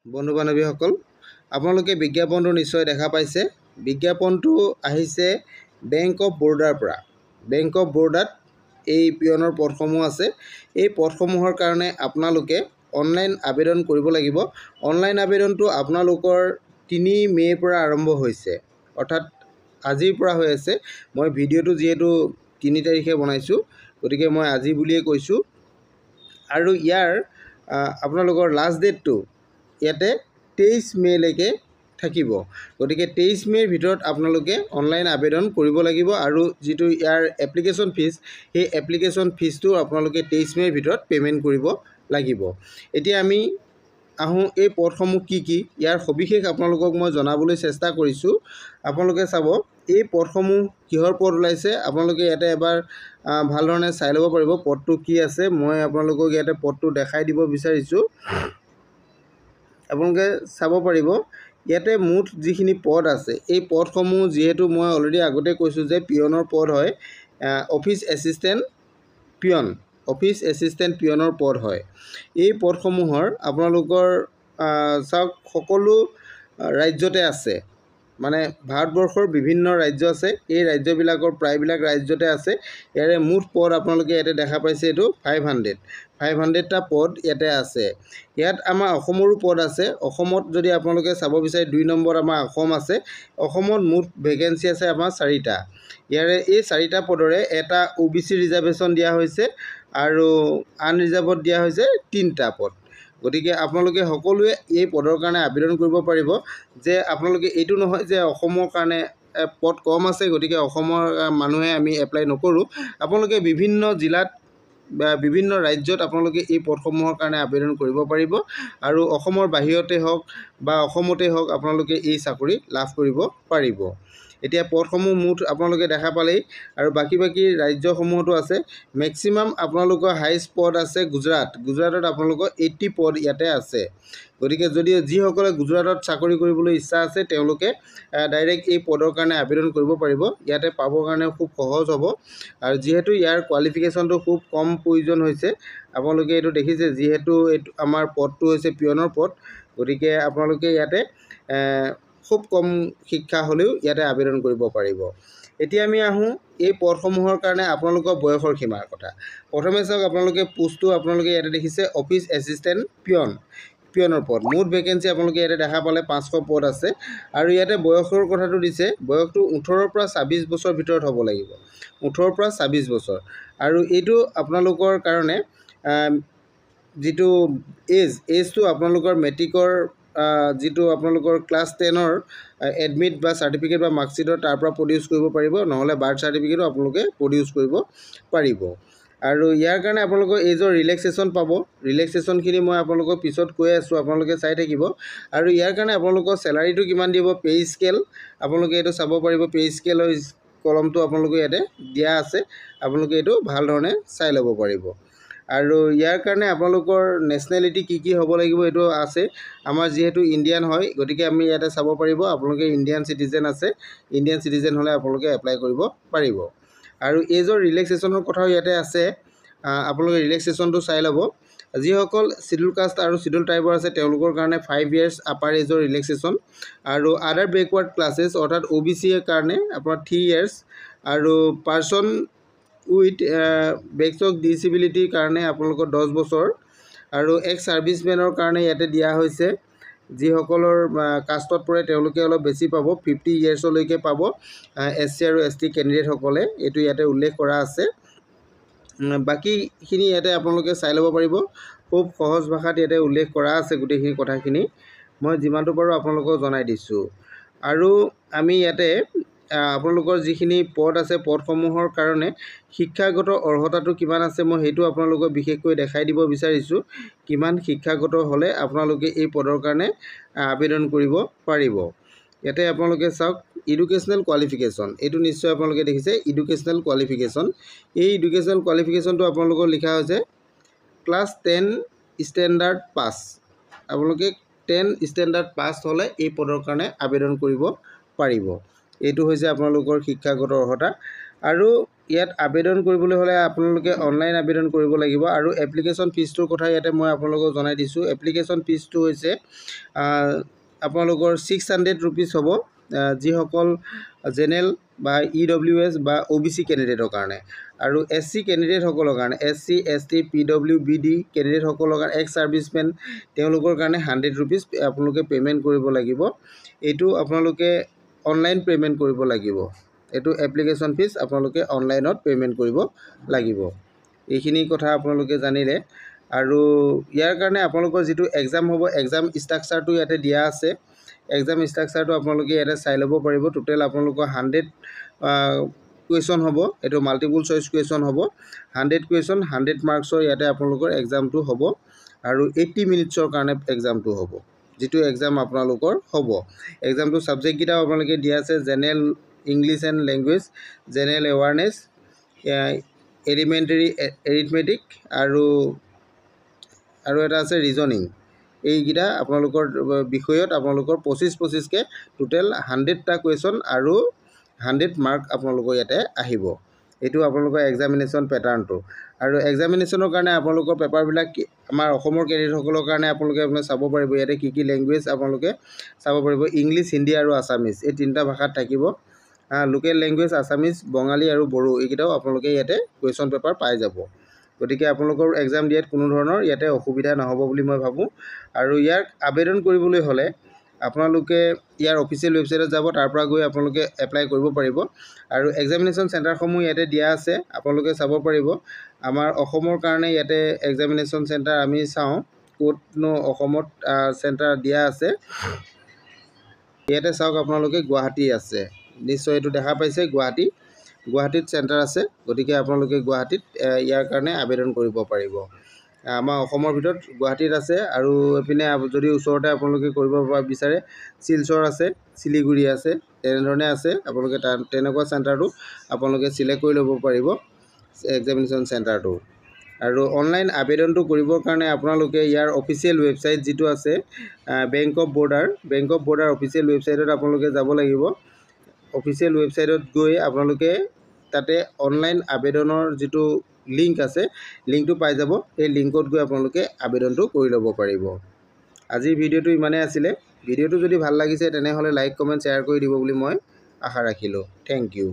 বন্ধু বান্ধৱীসকল, আপোনালোকে বিজ্ঞাপনটো নিশ্চয় দেখা পাইছে। বিজ্ঞাপনটো আহিছে বেংক অফ বৰোদাৰ পৰা। বেংক অফ বৰোদাত এই পিয়নৰ পদসমূহ আছে। এই পদসমূহৰ কাৰণে আপোনালোকে অনলাইন আবেদন কৰিব লাগিব। অনলাইন আবেদনটো আপোনালোকৰ 3 মে'ৰ পৰা আৰম্ভ হৈছে, অৰ্থাৎ আজিৰ পৰা হৈ আছে। মই ভিডিঅ'টো যিহেতু 3 তাৰিখে বনাইছোঁ, গতিকে মই আজি বুলিয়ে কৈছোঁ। আৰু ইয়াৰ আপোনালোকৰ লাষ্ট ডেটটো ইয়াতে 23 মে'লৈকে থাকিব। গতিকে 23 মে'ৰ ভিতৰত আপোনালোকে অনলাইন আবেদন কৰিব লাগিব। আৰু যিটো ইয়াৰ এপ্লিকেশ্যন ফিজ, সেই এপ্লিকেশ্যন ফিজটো আপোনালোকে 23 মে'ৰ ভিতৰত পে'মেণ্ট কৰিব লাগিব। এতিয়া আমি আহোঁ এই পদসমূহ কি কি, ইয়াৰ সবিশেষ আপোনালোকক মই জনাবলৈ চেষ্টা কৰিছোঁ। আপোনালোকে চাব এই পদসমূহ কিহৰ পদ ওলাইছে, আপোনালোকে ইয়াতে এবাৰ ভালধৰণে চাই ল'ব পাৰিব পদটো কি আছে। মই আপোনালোকক ইয়াতে পদটো দেখাই দিব বিচাৰিছোঁ। আপোনালোকে চাব পাৰিব ইয়াতে মুঠ যিখিনি পদ আছে, এই পদসমূহ যিহেতু মই অলৰেডি আগতে কৈছোঁ যে পিয়নৰ পদ হয়, অফিচ এছিষ্টেণ্ট পিয়ন, অফিচ এছিষ্টেণ্ট পিয়নৰ পদ হয়। এই পদসমূহৰ আপোনালোকৰ চাওক সকলো ৰাজ্যতে আছে, মানে ভাৰতবৰ্ষৰ বিভিন্ন ৰাজ্য আছে। এই ৰাজ্যবিলাকৰ প্ৰায়বিলাক ৰাজ্যতে আছে। ইয়াৰে মুঠ পদ আপোনালোকে ইয়াতে দেখা পাইছে, এইটো 500টা পদ ইয়াতে আছে। ইয়াত আমাৰ অসমৰো পদ আছে। অসমত যদি আপোনালোকে চাব বিচাৰে 2 নম্বৰত আমাৰ অসম আছে। অসমত মুঠ ভেকেঞ্চি আছে আমাৰ 4টা। ইয়াৰে এই 4টা পদৰে এটা OBC ৰিজাৰ্ভেশ্যন দিয়া হৈছে আৰু আনৰিজাৰ্ভত দিয়া হৈছে 3টা পদ। গতিকে আপোনালোকে সকলোৱে এই পদৰ কাৰণে আবেদন কৰিব পাৰিব। যে আপোনালোকে এইটো নহয় যে অসমৰ কাৰণে পদ কম আছে, গতিকে অসমৰ মানুহে আমি এপ্লাই নকৰোঁ। আপোনালোকে বিভিন্ন জিলাত বা বিভিন্ন ৰাজ্যত আপোনালোকে এই পদসমূহৰ কাৰণে আবেদন কৰিব পাৰিব। আৰু অসমৰ বাহিৰতে হওক বা অসমতে হওক আপোনালোকে এই চাকৰি লাভ কৰিব পাৰিব। এতিয়া পদসমূহ মুঠ আপোনালোকে দেখা পালেই, আৰু বাকী ৰাজ্যসমূহতো আছে। মেক্সিমাম আপোনালোকৰ হাইষ্ট পদ আছে গুজৰাটত আপোনালোকৰ 80 পদ ইয়াতে আছে। গতিকে যদি যিসকলে গুজৰাটত চাকৰি কৰিবলৈ ইচ্ছা আছে, তেওঁলোকে ডাইৰেক্ট এই পদৰ কাৰণে আবেদন কৰিব পাৰিব। ইয়াতে পাবৰ কাৰণে খুব সহজ হ'ব। আৰু যিহেতু ইয়াৰ কোৱালিফিকেশ্যনটো খুব কম প্ৰয়োজন হৈছে, আপোনালোকে এইটো দেখিছে, যিহেতু এইটো আমাৰ পদটো হৈছে পিয়নৰ পদ, গতিকে আপোনালোকে ইয়াতে খুব কম শিক্ষা হ'লেও ইয়াতে আবেদন কৰিব পাৰিব। এতিয়া আমি আহোঁ এই পদসমূহৰ কাৰণে আপোনালোকৰ বয়সৰ সীমাৰ কথা। প্ৰথমে চাওক, আপোনালোকে পোষ্টটো আপোনালোকে ইয়াতে দেখিছে অফিচ এছিষ্টেণ্ট পিয়নৰ পদ। মুঠ ভেকেঞ্চি আপোনালোকে ইয়াতে দেখা পালে 500 পদ আছে। আৰু ইয়াতে বয়সৰ কথাটো দিছে, বয়সটো 18ৰ পৰা 26 বছৰ ভিতৰত হ'ব লাগিব, 18ৰ পৰা 26 বছৰ। আৰু এইটো আপোনালোকৰ কাৰণে যিটো এজটো আপোনালোকৰ মেট্ৰিকৰ যিটো আপোনালোকৰ ক্লাছ 10ৰ এডমিট বা চাৰ্টিফিকেট বা মাৰ্কশ্বিটৰ তাৰ পৰা প্ৰডিউচ কৰিব পাৰিব, নহ'লে বাৰ্থ চাৰ্টিফিকেটো আপোনালোকে প্ৰডিউচ কৰিব পাৰিব। আৰু ইয়াৰ কাৰণে আপোনালোকৰ এজৰ ৰিলেক্সেশ্যন পাব। ৰিলেক্সেশ্যনখিনি মই আপোনালোকক পিছত কৈ আছোঁ, আপোনালোকে চাই থাকিব। আৰু ইয়াৰ কাৰণে আপোনালোকৰ চেলাৰীটো কিমান দিব, পে স্কেল আপোনালোকে এইটো চাব পাৰিব। পে স্কেলৰ কলমটো আপোনালোকে ইয়াতে দিয়া আছে, আপোনালোকে এইটো ভাল ধৰণে চাই ল'ব পাৰিব। আৰু ইয়াৰ কাৰণে আপোনালোকৰ নেশ্যনেলিটি কি হ'ব লাগিব এইটো আছে। আমাৰ যিহেতু ইণ্ডিয়ান হয়, গতিকে আমি ইয়াতে চাব পাৰিব আপোনালোকে ইণ্ডিয়ান চিটিজেন আছে। ইণ্ডিয়ান চিটিজেন হ'লে আপোনালোকে এপ্লাই কৰিব পাৰিব। আৰু এজৰ ৰিলেক্সেশ্যনৰ কথাও ইয়াতে আছে, আপোনালোকে ৰিলেক্সেশ্যনটো চাই ল'ব। যিসকল চিডুল কাষ্ট আৰু চিডুল ট্ৰাইবৰ আছে, তেওঁলোকৰ কাৰণে 5 years আপাৰ এজৰ ৰিলেক্সেশ্যন। আৰু আদাৰ বেকৱাৰ্ড ক্লাছেছ অৰ্থাৎ OBCৰ কাৰণে আপোনাৰ 3 years। আৰু পাৰ্চন উইথ বেকছ ডিচেবিলিটিৰ কাৰণে আপোনালোকৰ 10 বছৰ। আৰু এক্স ছাৰ্ভিচমেনৰ কাৰণে ইয়াতে দিয়া হৈছে, যিসকলৰ কাষ্টত পৰে তেওঁলোকে অলপ বেছি পাব, 50 yearsলৈকে পাব SC আৰু ST কেণ্ডিডেটসকলে, এইটো ইয়াতে উল্লেখ কৰা আছে। বাকীখিনি ইয়াতে আপোনালোকে চাই ল'ব পাৰিব। খুব সহজ ভাষাত ইয়াতে উল্লেখ কৰা আছে গোটেইখিনি কথাখিনি, মই যিমানটো পাৰোঁ আপোনালোকক জনাই দিছোঁ। আৰু আমি ইয়াতে আপোনালোকৰ যিখিনি পদ আছে, পদসমূহৰ কাৰণে শিক্ষাগত অৰ্হতাটো কিমান আছে, মই সেইটো আপোনালোকক বিশেষকৈ দেখাই দিব বিচাৰিছোঁ। কিমান শিক্ষাগত হ'লে আপোনালোকে এই পদৰ কাৰণে আবেদন কৰিব পাৰিব। ইয়াতে আপোনালোকে চাওক, এডুকেশ্যনেল কোৱালিফিকেশ্যন, এইটো নিশ্চয় আপোনালোকে দেখিছে, এডুকেশ্যনেল কোৱালিফিকেশ্যন। এই এডুকেশ্যনেল কোৱালিফিকেশ্যনটো আপোনালোকৰ লিখা হৈছে ক্লাছ 10 ষ্টেণ্ডাৰ্ড পাছ। আপোনালোকে 10 ষ্টেণ্ডাৰ্ড পাছ হ'লে এই পদৰ কাৰণে আবেদন কৰিব পাৰিব। এইটো হৈছে আপোনালোকৰ শিক্ষাগত অৰ্হতা। আৰু ইয়াত আবেদন কৰিবলৈ হ'লে আপোনালোকে অনলাইন আবেদন কৰিব লাগিব আৰু এপ্লিকেশ্যন ফিজটোৰ কথা ইয়াতে মই আপোনালোকক জনাই দিছোঁ। এপ্লিকেশ্যন ফিজটো হৈছে আপোনালোকৰ 600 ৰুপিজ হ'ব, যিসকল জেনেৰেল বা EWS বা OBC কেণ্ডিডেটৰ কাৰণে, আৰু SC কেণ্ডিডেটসকলৰ কাৰণে SC ST PWBD কেণ্ডিডেটসকলৰ কাৰণে এক্স ছাৰ্ভিচমেন তেওঁলোকৰ কাৰণে 100 ৰুপিজ আপোনালোকে পে'মেণ্ট কৰিব লাগিব। এইটো আপোনালোকে অনলাইন পে'মেণ্ট কৰিব লাগিব। এইটো এপ্লিকেশ্যন ফিজ আপোনালোকে অনলাইনত পে'মেণ্ট কৰিব লাগিব। এইখিনি কথা আপোনালোকে জানিলে। আৰু ইয়াৰ কাৰণে আপোনালোকৰ যিটো এক্সাম হ'ব, এক্সাম ষ্ট্ৰাকচাৰটো ইয়াতে দিয়া আছে। এক্সাম ষ্ট্ৰাকচাৰটো আপোনালোকে ইয়াতে চাই ল'ব পাৰিব। টোটেল আপোনালোকৰ 100 কুৱেশ্যন হ'ব। এইটো মাল্টিপুল চইচ কুৱেশ্যন হ'ব। 100 কুৱেশ্যন 100 মাৰ্কছৰ ইয়াতে আপোনালোকৰ এক্সামটো হ'ব আৰু 80 মিনিটছৰ কাৰণে এক্সামটো হ'ব। যিটো এক্সাম আপোনালোকৰ হ'ব, এক্সামটো ছাবজেক্টকেইটাও আপোনালোকে দিয়া আছে। General English and language, general awareness, elementary arithmetic আৰু এটা আছে ৰিজনিং। এইকেইটা আপোনালোকৰ বিষয়ত আপোনালোকৰ 25-25কৈ টোটেল 100টা কুৱেশ্যন আৰু 100 মাৰ্ক আপোনালোকৰ ইয়াতে আহিব। এইটো আপোনালোকৰ এক্সামিনেশ্যন পেটাৰ্ণটো। আৰু এক্সামিনেশ্যনৰ কাৰণে আপোনালোকৰ পেপাৰবিলাক আমাৰ অসমৰ কেণ্ডিডেটসকলৰ কাৰণে আপোনালোকে চাব পাৰিব। ইয়াতে কি লেংগুৱেজ আপোনালোকে চাব পাৰিব। ইংলিছ, হিন্দী আৰু আছামিজ এই 3টা ভাষাত থাকিব। লোকেল লেংগুৱেজ আছামিজ, বঙালী আৰু বড়ো এইকেইটাও আপোনালোকে ইয়াতে কুৱেশ্যন পেপাৰ পাই যাব। গতিকে আপোনালোকৰ এক্সাম দিয়াত কোনো ধৰণৰ ইয়াতে অসুবিধা নহ'ব বুলি মই ভাবোঁ। আৰু ইয়াক আবেদন কৰিবলৈ হ'লে আপোনালোকে ইয়াৰ অফিচিয়েল ৱেবছাইটত যাব, তাৰ পৰা গৈ আপোনালোকে এপ্লাই কৰিব পাৰিব। আৰু এক্সামিনেশ্যন চেণ্টাৰসমূহ ইয়াতে দিয়া আছে, আপোনালোকে চাব পাৰিব। আমাৰ অসমৰ কাৰণে ইয়াতে এক্সামিনেশ্যন চেণ্টাৰ আমি চাওঁ ক'তনো অসমত চেণ্টাৰ দিয়া আছে। ইয়াতে চাওক আপোনালোকে গুৱাহাটী আছে, নিশ্চয় এইটো দেখা পাইছে গুৱাহাটীত চেণ্টাৰ আছে। গতিকে আপোনালোকে গুৱাহাটীত ইয়াৰ কাৰণে আবেদন কৰিব পাৰিব। আমাৰ অসমৰ ভিতৰত গুৱাহাটীত আছে। আৰু এইপিনে যদি ওচৰতে আপোনালোকে কৰিব বিচাৰে শিলচৰ আছে, শিলিগুৰি আছে, তেনেধৰণে আছে। আপোনালোকে তেনেকুৱা চেণ্টাৰটো আপোনালোকে চিলেক্ট কৰি ল'ব পাৰিব এক্সামিনেশ্যন চেণ্টাৰটো। আৰু অনলাইন আবেদনটো কৰিবৰ কাৰণে আপোনালোকে ইয়াৰ অফিচিয়েল ৱেবছাইট যিটো আছে বেংক অফ বৰোদাৰ অফিচিয়েল ৱেবছাইটত আপোনালোকে যাব লাগিব। অফিচিয়েল ৱেবছাইটত গৈ আপোনালোকে তাতে অনলাইন আবেদনৰ যিটো লিংক আছে, লিংকটো পাই যাব। এই লিংকত গৈ আপোনালোকে আবেদনটো কৰি ল'ব পাৰিব। আজিৰ ভিডিঅ'টো ইমানেই আছিলে। ভিডিঅ'টো যদি ভাল লাগিছে তেনেহ'লে লাইক, কমেণ্ট, শ্বেয়াৰ কৰি দিব বুলি মই আশা ৰাখিলোঁ। Thank U.